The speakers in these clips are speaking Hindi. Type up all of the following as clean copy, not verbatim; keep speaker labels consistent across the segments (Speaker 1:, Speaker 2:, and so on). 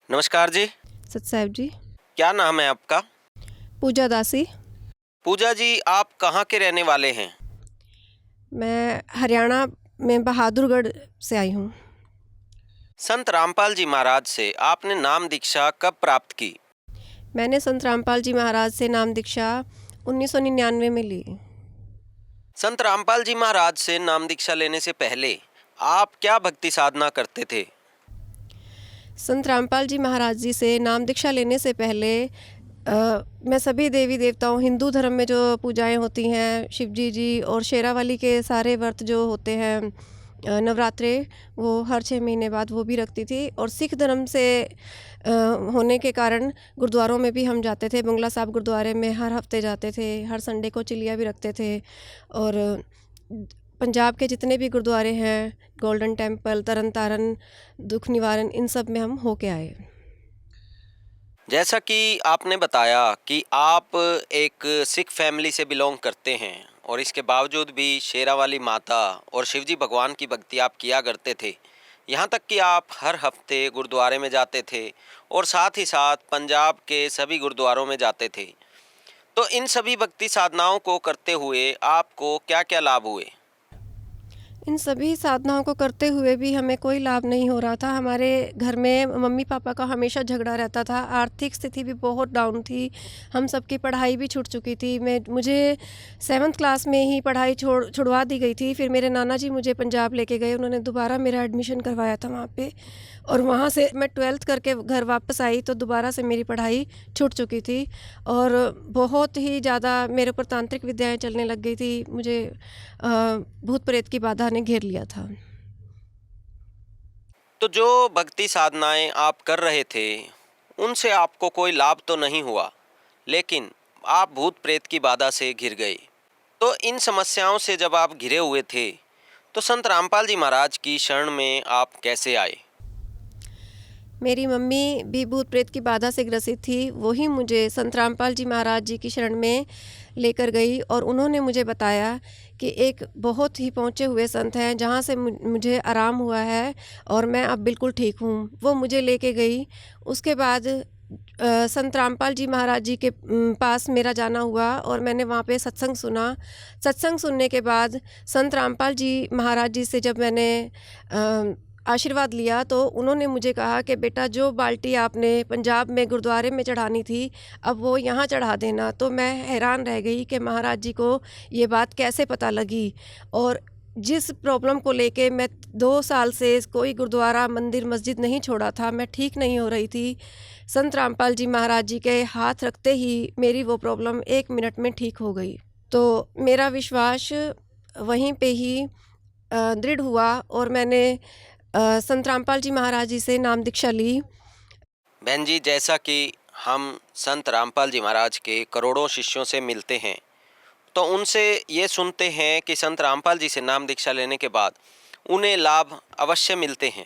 Speaker 1: नमस्कार जी।
Speaker 2: सत साहिब जी।
Speaker 1: क्या नाम है आपका?
Speaker 2: पूजा दासी।
Speaker 1: पूजा जी, आप कहाँ के रहने वाले हैं?
Speaker 2: मैं हरियाणा में बहादुरगढ़ से आई हूँ।
Speaker 1: संत रामपाल जी महाराज से आपने नाम दीक्षा कब प्राप्त की?
Speaker 2: मैंने संत रामपाल जी महाराज से नाम दीक्षा 1999 में ली।
Speaker 1: संत रामपाल जी महाराज से नाम दीक्षा लेने से पहले आप क्या भक्ति साधना करते थे?
Speaker 2: संत रामपाल जी महाराज जी से नाम दीक्षा लेने से पहले मैं सभी देवी देवताओं हिंदू धर्म में जो पूजाएं होती हैं, शिव जी और शेरावाली के सारे व्रत जो होते हैं, नवरात्रे, वो हर 6 महीने बाद वो भी रखती थी। और सिख धर्म से होने के कारण गुरुद्वारों में भी हम जाते थे। बंगला साहब गुरुद्वारे में हर हफ्ते जाते थे, हर संडे को चिलिया भी रखते थे। और पंजाब के जितने भी गुरुद्वारे हैं, गोल्डन टेम्पल, तरन तारण, दुख निवारण, इन सब में हम होके आए।
Speaker 1: जैसा कि आपने बताया कि आप एक सिख फैमिली से बिलोंग करते हैं और इसके बावजूद भी शेरावाली माता और शिवजी भगवान की भक्ति आप किया करते थे। यहाँ तक कि आप हर हफ्ते गुरुद्वारे में जाते थे और साथ ही साथ पंजाब के सभी गुरुद्वारों में जाते थे। तो इन सभी भक्ति साधनाओं को करते हुए आपको क्या-क्या लाभ हुए?
Speaker 2: इन सभी साधनाओं को करते हुए भी हमें कोई लाभ नहीं हो रहा था। हमारे घर में मम्मी पापा का हमेशा झगड़ा रहता था। आर्थिक स्थिति भी बहुत डाउन थी। हम सबकी पढ़ाई भी छूट चुकी थी। मुझे 7th क्लास में ही पढ़ाई छुड़वा दी गई थी। फिर मेरे नाना जी मुझे पंजाब लेके गए। उन्होंने दोबारा मेरा एडमिशन करवाया था वहाँ पे, और वहाँ से मैं 12th करके घर वापस आई तो दोबारा से मेरी पढ़ाई छूट चुकी थी। और बहुत ही ज़्यादा मेरे ऊपर तांत्रिक विद्याएँ चलने लग गई थी। मुझे भूत प्रेत की बाधा ने घेर लिया था।
Speaker 1: तो जो भक्ति साधनाएं आप कर रहे थे, उनसे आपको कोई लाभ तो नहीं हुआ, लेकिन आप भूत प्रेत की बाधा से घिर गए। तो इन समस्याओं से जब आप घिरे हुए थे, तो संत रामपाल जी महाराज की शरण में आप कैसे आए?
Speaker 2: मेरी मम्मी भी भूत प्रेत की बाधा से ग्रसित थी। वही मुझे संत रामपाल जी महाराज जी की शरण में लेकर गई, और उन्होंने मुझे बताया कि एक बहुत ही पहुँचे हुए संत हैं जहाँ से मुझे आराम हुआ है और मैं अब बिल्कुल ठीक हूँ। वो मुझे लेके गई। उसके बाद संत रामपाल जी महाराज जी के पास मेरा जाना हुआ और मैंने वहाँ पे सत्संग सुना। सत्संग सुनने के बाद संत रामपाल जी महाराज जी से जब मैंने आशीर्वाद लिया तो उन्होंने मुझे कहा कि बेटा, जो बाल्टी आपने पंजाब में गुरुद्वारे में चढ़ानी थी, अब वो यहाँ चढ़ा देना। तो मैं हैरान रह गई कि महाराज जी को ये बात कैसे पता लगी। और जिस प्रॉब्लम को लेके मैं 2 साल से कोई गुरुद्वारा, मंदिर, मस्जिद नहीं छोड़ा था, मैं ठीक नहीं हो रही थी, संत रामपाल जी महाराज जी के हाथ रखते ही मेरी वो प्रॉब्लम 1 मिनट में ठीक हो गई। तो मेरा विश्वास वहीं पे ही दृढ़ हुआ और मैंने संत रामपाल जी महाराज जी से नाम दीक्षा ली।
Speaker 1: बहन जी, जैसा कि हम संत रामपाल जी महाराज के करोड़ों शिष्यों से मिलते हैं, तो उनसे ये सुनते हैं कि संत रामपाल जी से नाम दीक्षा लेने के बाद उन्हें लाभ अवश्य मिलते हैं।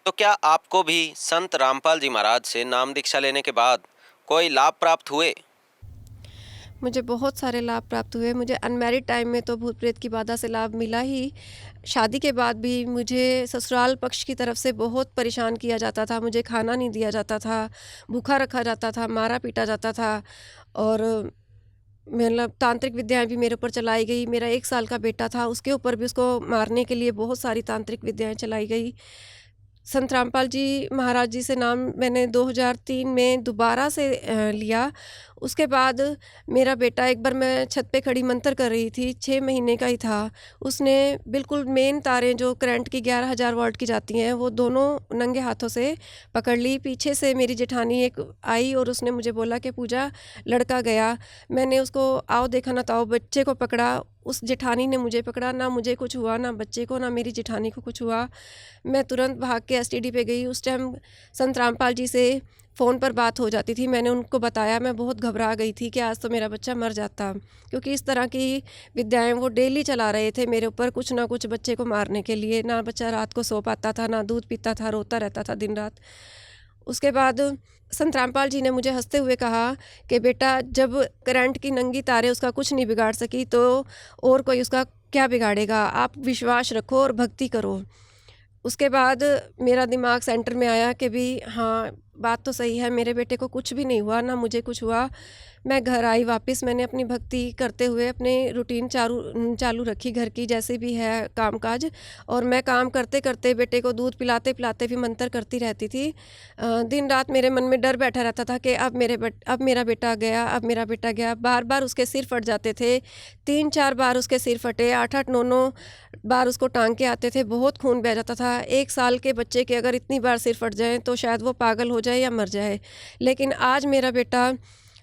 Speaker 1: तो क्या आपको भी संत रामपाल जी महाराज से नाम दीक्षा लेने के बाद कोई लाभ प्राप्त हुए?
Speaker 2: मुझे बहुत सारे लाभ प्राप्त हुए। मुझे अनमैरिड टाइम में तो भूत प्रेत की बाधा से लाभ मिला ही। शादी के बाद भी मुझे ससुराल पक्ष की तरफ से बहुत परेशान किया जाता था। मुझे खाना नहीं दिया जाता था, भूखा रखा जाता था, मारा पीटा जाता था। और मतलब तांत्रिक विद्याएँ भी मेरे ऊपर चलाई गई। मेरा 1 साल का बेटा था, उसके ऊपर भी उसको मारने के लिए बहुत सारी तांत्रिक विद्याएँ चलाई गई। संत रामपाल जी महाराज जी से नाम मैंने 2003 में दोबारा से लिया। उसके बाद मेरा बेटा, एक बार मैं छत पे खड़ी मंतर कर रही थी, 6 महीने का ही था। उसने बिल्कुल मेन तारें जो करंट की 11,000 वोल्ट की जाती हैं, वो दोनों नंगे हाथों से पकड़ ली। पीछे से मेरी जेठानी एक आई और उसने मुझे बोला कि पूजा, लड़का गया। मैंने उसको आओ देखा ना ताओ बच्चे को पकड़ा। उस जेठानी ने मुझे पकड़ा, ना मुझे कुछ हुआ, ना बच्चे को, ना मेरी जेठानी को कुछ हुआ। मैं तुरंत भाग के एसटीडी पे गई। उस टाइम संत रामपाल जी से फ़ोन पर बात हो जाती थी। मैंने उनको बताया, मैं बहुत घबरा गई थी कि आज तो मेरा बच्चा मर जाता, क्योंकि इस तरह की विद्याएँ वो डेली चला रहे थे मेरे ऊपर, कुछ ना कुछ बच्चे को मारने के लिए। ना बच्चा रात को सो पाता था, ना दूध पीता था, रोता रहता था दिन रात। उसके बाद संत रामपाल जी ने मुझे हँसते हुए कहा कि बेटा, जब करंट की नंगी तारें उसका कुछ नहीं बिगाड़ सकी, तो और कोई उसका क्या बिगाड़ेगा। आप विश्वास रखो और भक्ति करो। उसके बाद मेरा दिमाग सेंटर में आया कि भी हाँ, बात तो सही है, मेरे बेटे को कुछ भी नहीं हुआ, ना मुझे कुछ हुआ। मैं घर आई वापस, मैंने अपनी भक्ति करते हुए अपने रूटीन चालू रखी घर की, जैसे भी है काम-काज, और मैं काम करते-करते बेटे को दूध पिलाते-पिलाते भी मंतर करती रहती थी। दिन-रात मेरे मन में डर बैठा रहता था कि अब मेरा बेटा गया, अब मेरा बेटा गया। बार-बार उसके सिर फट जाते थे, 3-4 बार उसके सिर फटे, 8-8, 9-9 बार उसको टाँके आते थे, बहुत खून बह जाता था। 1 साल के बच्चे के अगर इतनी बार सिर फट जाएँ तो शायद वो पागल हो जाए या मर जाए। लेकिन आज मेरा बेटा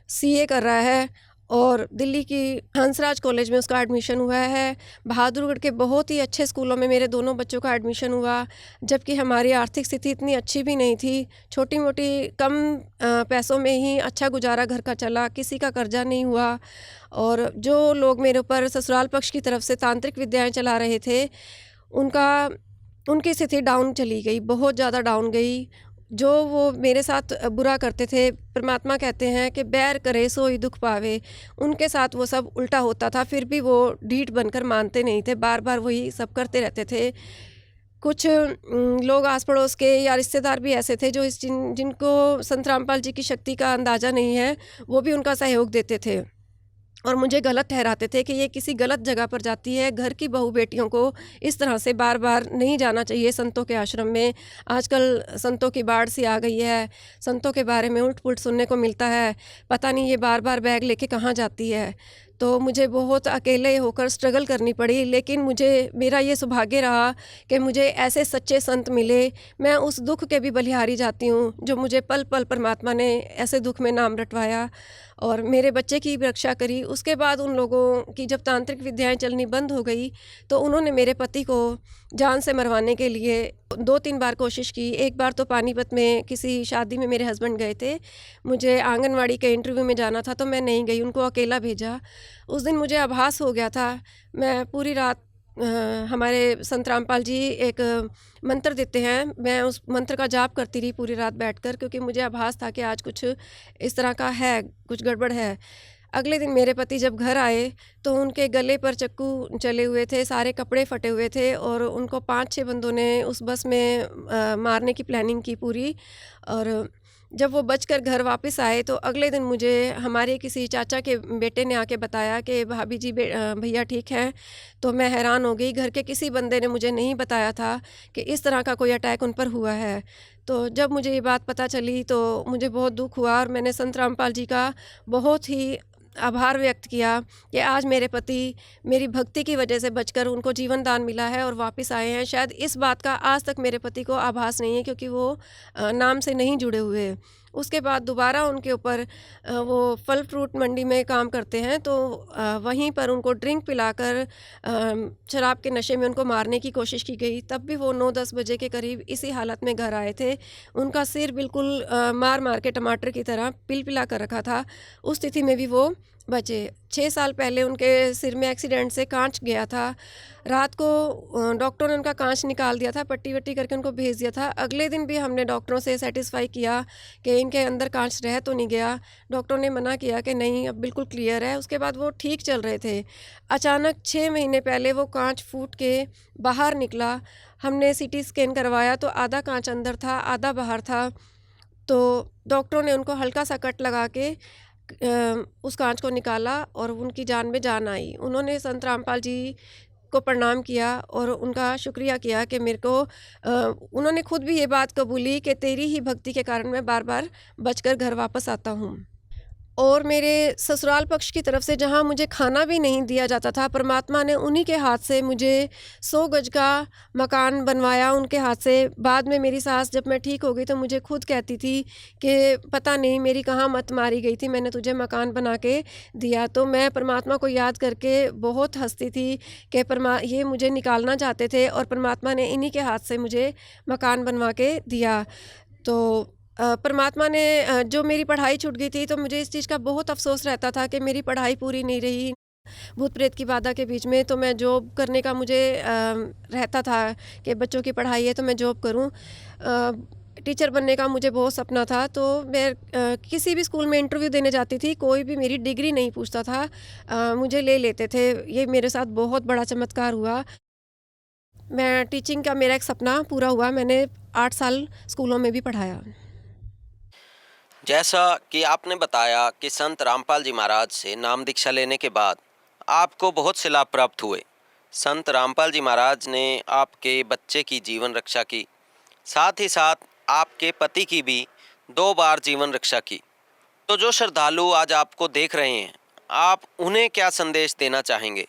Speaker 2: सीए कर रहा है और दिल्ली की हंसराज कॉलेज में उसका एडमिशन हुआ है। बहादुरगढ़ के बहुत ही अच्छे स्कूलों में मेरे दोनों बच्चों का एडमिशन हुआ, जबकि हमारी आर्थिक स्थिति इतनी अच्छी भी नहीं थी। छोटी-मोटी कम पैसों में ही अच्छा गुज़ारा घर का चला, किसी का कर्जा नहीं हुआ। और जो लोग मेरे ऊपर ससुराल पक्ष की तरफ से तांत्रिक विद्याएँ चला रहे थे, उनका उनकी स्थिति डाउन चली गई, बहुत ज़्यादा डाउन गई। जो वो मेरे साथ बुरा करते थे, परमात्मा कहते हैं कि बैर करे सोई दुख पावे, उनके साथ वो सब उल्टा होता था, फिर भी वो ढीठ बनकर मानते नहीं थे, बार-बार वही सब करते रहते थे। कुछ लोग आस-पड़ोस के या रिश्तेदार भी ऐसे थे जो जिनको संत रामपाल जी की शक्ति का अंदाज़ा नहीं है, वो भी उनका सहयोग देते थे और मुझे गलत ठहराते थे कि ये किसी गलत जगह पर जाती है। घर की बहू-बेटियों को इस तरह से बार-बार नहीं जाना चाहिए संतों के आश्रम में। आजकल संतों की बाढ़ सी आ गई है, संतों के बारे में उल्ट-पुल्ट सुनने को मिलता है, पता नहीं ये बार-बार बैग लेके कहाँ जाती है। तो मुझे बहुत अकेले होकर स्ट्रगल करनी पड़ी, लेकिन मेरा ये सौभाग्य रहा कि मुझे ऐसे सच्चे संत मिले। मैं उस दुःख के भी बलिहारी जाती हूँ, जो मुझे पल-पल परमात्मा ने ऐसे दुःख में नाम रटवाया और मेरे बच्चे की भी रक्षा करी। उसके बाद उन लोगों की जब तांत्रिक विद्याएँ चलनी बंद हो गई, तो उन्होंने मेरे पति को जान से मरवाने के लिए 2-3 बार कोशिश की। एक बार तो पानीपत में किसी शादी में मेरे हस्बैंड गए थे। मुझे आंगनवाड़ी के इंटरव्यू में जाना था, तो मैं नहीं गई, उनको अकेला भेजा। उस दिन मुझे आभास हो गया था। मैं पूरी रात हमारे संत रामपाल जी एक मंत्र देते हैं, मैं उस मंत्र का जाप करती रही पूरी रात बैठकर, क्योंकि मुझे आभास था कि आज कुछ इस तरह का है, कुछ गड़बड़ है। अगले दिन मेरे पति जब घर आए तो उनके गले पर चक्कू चले हुए थे, सारे कपड़े फटे हुए थे और उनको 5-6 बंदों ने उस बस में मारने की प्लानिंग की पूरी। और जब वो बचकर घर वापस आए तो अगले दिन मुझे हमारे किसी चाचा के बेटे ने आके बताया कि भाभी जी भैया ठीक हैं। तो मैं हैरान हो गई, घर के किसी बंदे ने मुझे नहीं बताया था कि इस तरह का कोई अटैक उन पर हुआ है। तो जब मुझे ये बात पता चली तो मुझे बहुत दुःख हुआ और मैंने संत रामपाल जी का बहुत ही आभार व्यक्त किया कि आज मेरे पति मेरी भक्ति की वजह से बचकर उनको जीवन दान मिला है और वापस आए हैं। शायद इस बात का आज तक मेरे पति को आभास नहीं है, क्योंकि वो नाम से नहीं जुड़े हुए। उसके बाद दोबारा उनके ऊपर वो फल फ्रूट मंडी में काम करते हैं, तो वहीं पर उनको ड्रिंक पिलाकर शराब के नशे में उनको मारने की कोशिश की गई। तब भी वो 9-10 बजे के करीब इसी हालत में घर आए थे। उनका सिर बिल्कुल मार-मार के टमाटर की तरह पिल-पिला कर रखा था। उस स्थिति में भी वो बचे। 6 साल पहले उनके सिर में एक्सीडेंट से काँच गया था। रात को डॉक्टरों ने उनका काँच निकाल दिया था, पट्टी-वट्टी करके उनको भेज दिया था। अगले दिन भी हमने डॉक्टरों से सैटिस्फाई किया कि इनके अंदर काँच रह तो नहीं गया। डॉक्टरों ने मना किया कि नहीं, अब बिल्कुल क्लियर है। उसके बाद वो ठीक चल रहे थे। अचानक 6 महीने पहले वो काँच फूट के बाहर निकला। हमने सीटी स्कैन करवाया तो आधा काँच अंदर था, आधा बाहर था। तो डॉक्टरों ने उनको हल्का सा कट लगा के उस काँच को निकाला और उनकी जान में जान आई। उन्होंने संत रामपाल जी को प्रणाम किया और उनका शुक्रिया किया कि मेरे को उन्होंने खुद भी ये बात कबूली कि तेरी ही भक्ति के कारण मैं बार-बार बचकर घर वापस आता हूँ। और मेरे ससुराल पक्ष की तरफ से जहाँ मुझे खाना भी नहीं दिया जाता था, परमात्मा ने उन्हीं के हाथ से मुझे 100 गज का मकान बनवाया उनके हाथ से। बाद में मेरी सास जब मैं ठीक हो गई तो मुझे खुद कहती थी कि पता नहीं मेरी कहाँ मत मारी गई थी, मैंने तुझे मकान बना के दिया। तो मैं परमात्मा को याद करके बहुत हँसती थी कि ये मुझे निकालना चाहते थे और परमात्मा ने इन्हीं के हाथ से मुझे मकान बनवा के दिया। तो परमात्मा ने जो मेरी पढ़ाई छूट गई थी, तो मुझे इस चीज़ का बहुत अफ़सोस रहता था कि मेरी पढ़ाई पूरी नहीं रही। भूत-प्रेत की बाधा के बीच में तो मैं जॉब करने का मुझे रहता था कि बच्चों की पढ़ाई है तो मैं जॉब करूँ। टीचर बनने का मुझे बहुत सपना था, तो मैं किसी भी स्कूल में इंटरव्यू देने जाती थी, कोई भी मेरी डिग्री नहीं पूछता था, मुझे ले लेते थे। ये मेरे साथ बहुत बड़ा चमत्कार हुआ। मैं टीचिंग का मेरा एक सपना पूरा हुआ, मैंने 8 साल स्कूलों में भी पढ़ाया।
Speaker 1: जैसा कि आपने बताया कि संत रामपाल जी महाराज से नाम दीक्षा लेने के बाद आपको बहुत से लाभ प्राप्त हुए। संत रामपाल जी महाराज ने आपके बच्चे की जीवन रक्षा की, साथ ही साथ आपके पति की भी 2 बार जीवन रक्षा की। तो जो श्रद्धालु आज आपको देख रहे हैं, आप उन्हें क्या संदेश देना चाहेंगे?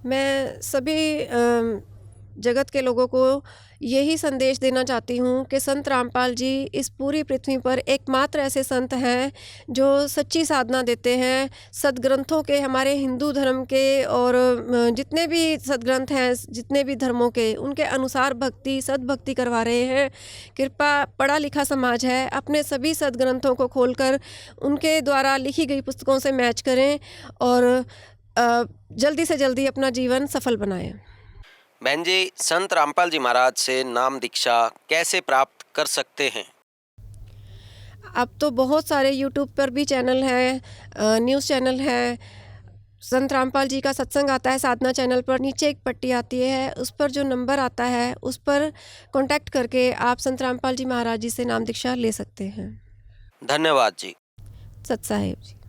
Speaker 2: मैं सभी जगत के लोगों को यही संदेश देना चाहती हूँ कि संत रामपाल जी इस पूरी पृथ्वी पर एकमात्र ऐसे संत हैं जो सच्ची साधना देते हैं। सद्ग्रंथों के, हमारे हिंदू धर्म के और जितने भी सद्ग्रंथ हैं, जितने भी धर्मों के, उनके अनुसार भक्ति, सद्भक्ति करवा रहे हैं। कृपा पढ़ा लिखा समाज है, अपने सभी सद्ग्रंथों को खोलकर उनके द्वारा लिखी गई पुस्तकों से मैच करें और जल्दी से जल्दी अपना जीवन सफल बनाएं।
Speaker 1: बहन जी, संत रामपाल जी महाराज से नाम दीक्षा कैसे प्राप्त कर सकते हैं?
Speaker 2: अब तो बहुत सारे यूट्यूब पर भी चैनल हैं, न्यूज़ चैनल है। संत रामपाल जी का सत्संग आता है साधना चैनल पर, नीचे एक पट्टी आती है, उस पर जो नंबर आता है उस पर कांटेक्ट करके आप संत रामपाल जी महाराज जी से नाम दीक्षा ले सकते हैं।
Speaker 1: धन्यवाद जी।
Speaker 2: सत साहिब जी।